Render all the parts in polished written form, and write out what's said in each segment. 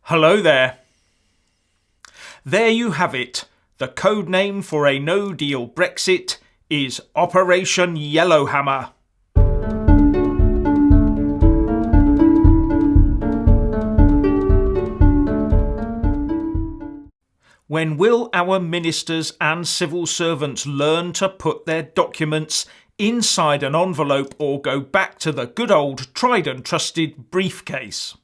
Hello there. There you have it. The code name for a no-deal Brexit is Operation Yellowhammer. When will our ministers and civil servants learn to put their documents inside an envelope or go back to the good old tried and trusted briefcase?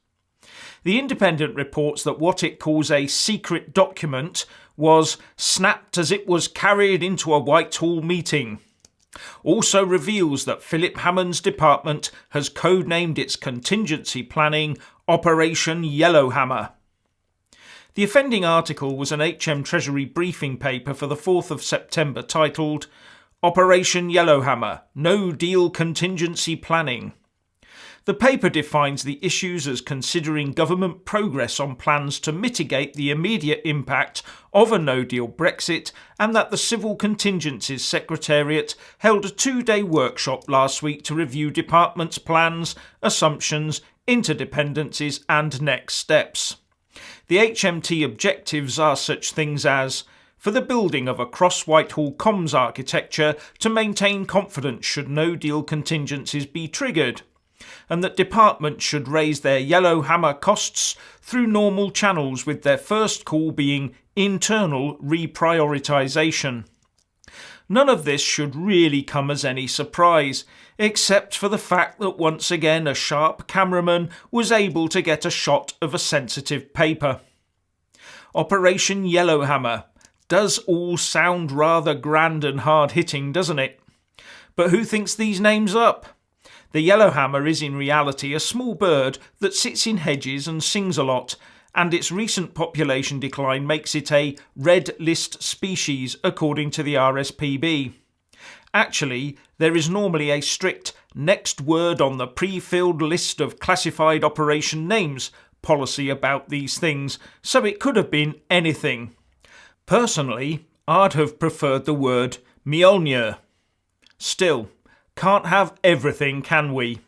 The Independent reports that what it calls a secret document was snapped as it was carried into a Whitehall meeting. Also reveals that Philip Hammond's department has codenamed its contingency planning Operation Yellowhammer. The offending article was an HM Treasury briefing paper for the 4th of September titled Operation Yellowhammer, No Deal Contingency Planning. The paper defines the issues as considering government progress on plans to mitigate the immediate impact of a no-deal Brexit, and that the Civil Contingencies Secretariat held a 2-day workshop last week to review departments' plans, assumptions, interdependencies and next steps. The HMT objectives are such things as for the building of a cross-Whitehall comms architecture to maintain confidence should no-deal contingencies be triggered, and that departments should raise their Yellowhammer costs through normal channels, with their first call being internal reprioritisation. None of this should really come as any surprise, except for the fact that once again a sharp cameraman was able to get a shot of a sensitive paper. Operation Yellowhammer does all sound rather grand and hard-hitting, doesn't it? But who thinks these names up? The yellowhammer is in reality a small bird that sits in hedges and sings a lot, and its recent population decline makes it a red list species according to the RSPB. Actually, there is normally a strict next word on the pre-filled list of classified operation names policy about these things, so it could have been anything. Personally, I'd have preferred the word Mjolnir. Still, can't have everything, can we?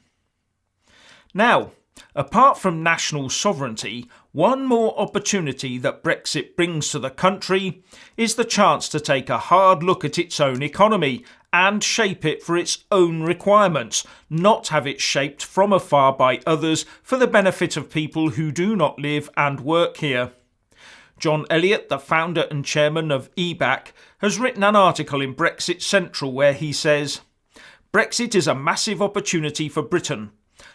Now, apart from national sovereignty, one more opportunity that Brexit brings to the country is the chance to take a hard look at its own economy and shape it for its own requirements, not have it shaped from afar by others for the benefit of people who do not live and work here. John Elliott, the founder and chairman of EBAC, has written an article in Brexit Central where he says, Brexit is a massive opportunity for Britain,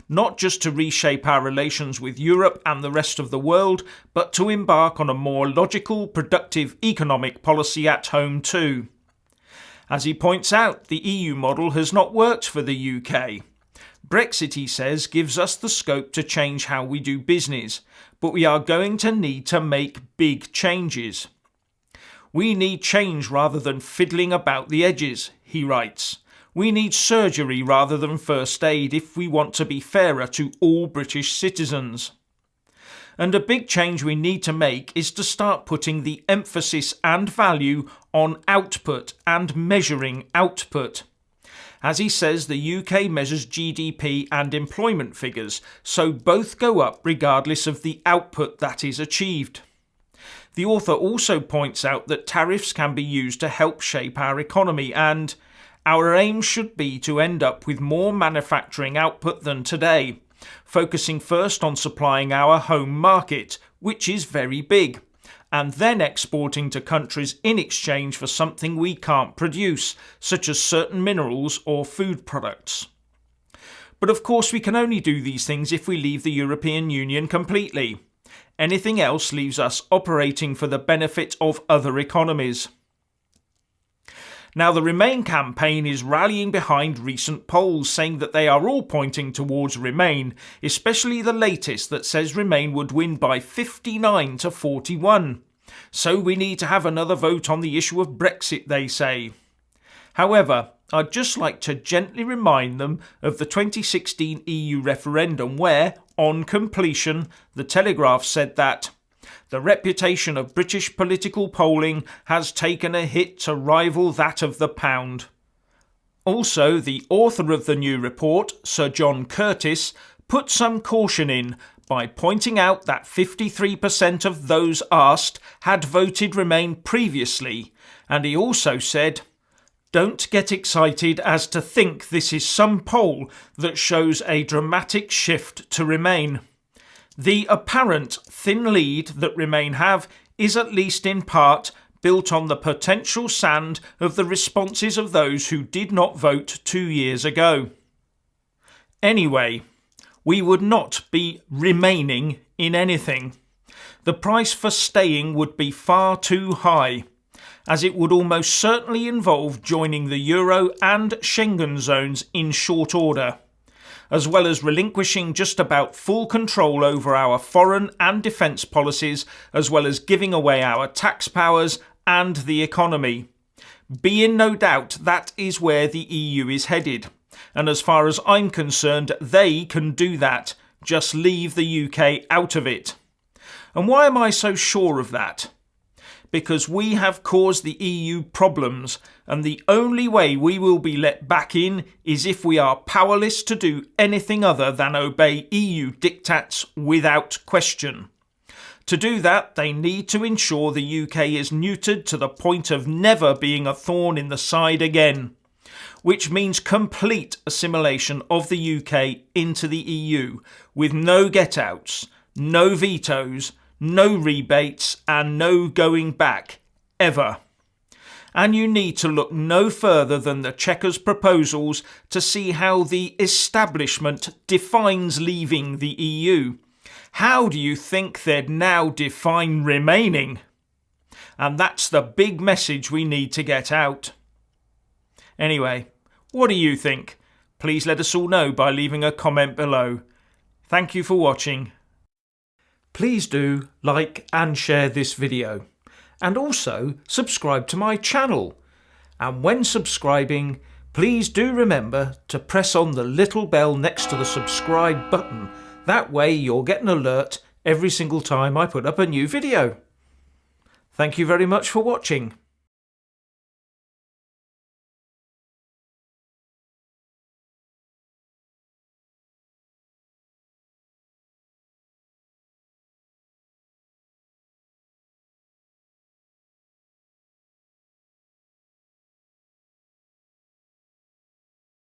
not just to reshape our relations with Europe and the rest of the world, but to embark on a more logical, productive economic policy at home too. As he points out, the EU model has not worked for the UK. Brexit, he says, gives us the scope to change how we do business, but we are going to need to make big changes. We need change rather than fiddling about the edges, he writes. We need surgery rather than first aid if we want to be fairer to all British citizens. And a big change we need to make is to start putting the emphasis and value on output and measuring output. As he says, the UK measures GDP and employment figures, so both go up regardless of the output that is achieved. The author also points out that tariffs can be used to help shape our economy, and our aim should be to end up with more manufacturing output than today, focusing first on supplying our home market, which is very big, and then exporting to countries in exchange for something we can't produce, such as certain minerals or food products. But of course we can only do these things if we leave the European Union completely. Anything else leaves us operating for the benefit of other economies. Now, the Remain campaign is rallying behind recent polls, saying that they are all pointing towards Remain, especially the latest that says Remain would win by 59 to 41. So we need to have another vote on the issue of Brexit, they say. However, I'd just like to gently remind them of the 2016 EU referendum where, on completion, the Telegraph said that the reputation of British political polling has taken a hit to rival that of the pound. Also, the author of the new report, Sir John Curtis, put some caution in by pointing out that 53% of those asked had voted Remain previously, and he also said, "Don't get excited as to think this is some poll that shows a dramatic shift to Remain. The apparent thin lead that Remain have is at least in part built on the potential sand of the responses of those who did not vote 2 years ago. Anyway, we would not be remaining in anything. The price for staying would be far too high, as it would almost certainly involve joining the Euro and Schengen zones in short order, as well as relinquishing just about full control over our foreign and defence policies, as well as giving away our tax powers and the economy. Be in no doubt that is where the EU is headed, and as far as I'm concerned, they can do that. Just leave the UK out of it. And why am I so sure of that? Because we have caused the EU problems, and the only way we will be let back in is if we are powerless to do anything other than obey EU diktats without question. To do that, they need to ensure the UK is neutered to the point of never being a thorn in the side again, which means complete assimilation of the UK into the EU, with no get-outs, no vetoes, no rebates, and no going back, ever. And you need to look no further than the Chequers proposals to see how the establishment defines leaving the EU. How do you think they'd now define remaining? And that's the big message we need to get out. Anyway, what do you think? Please let us all know by leaving a comment below. Thank you for watching. Please do like and share this video, and also subscribe to my channel. And when subscribing, please do remember to press on the little bell next to the subscribe button. That way you'll get an alert every single time I put up a new video. Thank you very much for watching.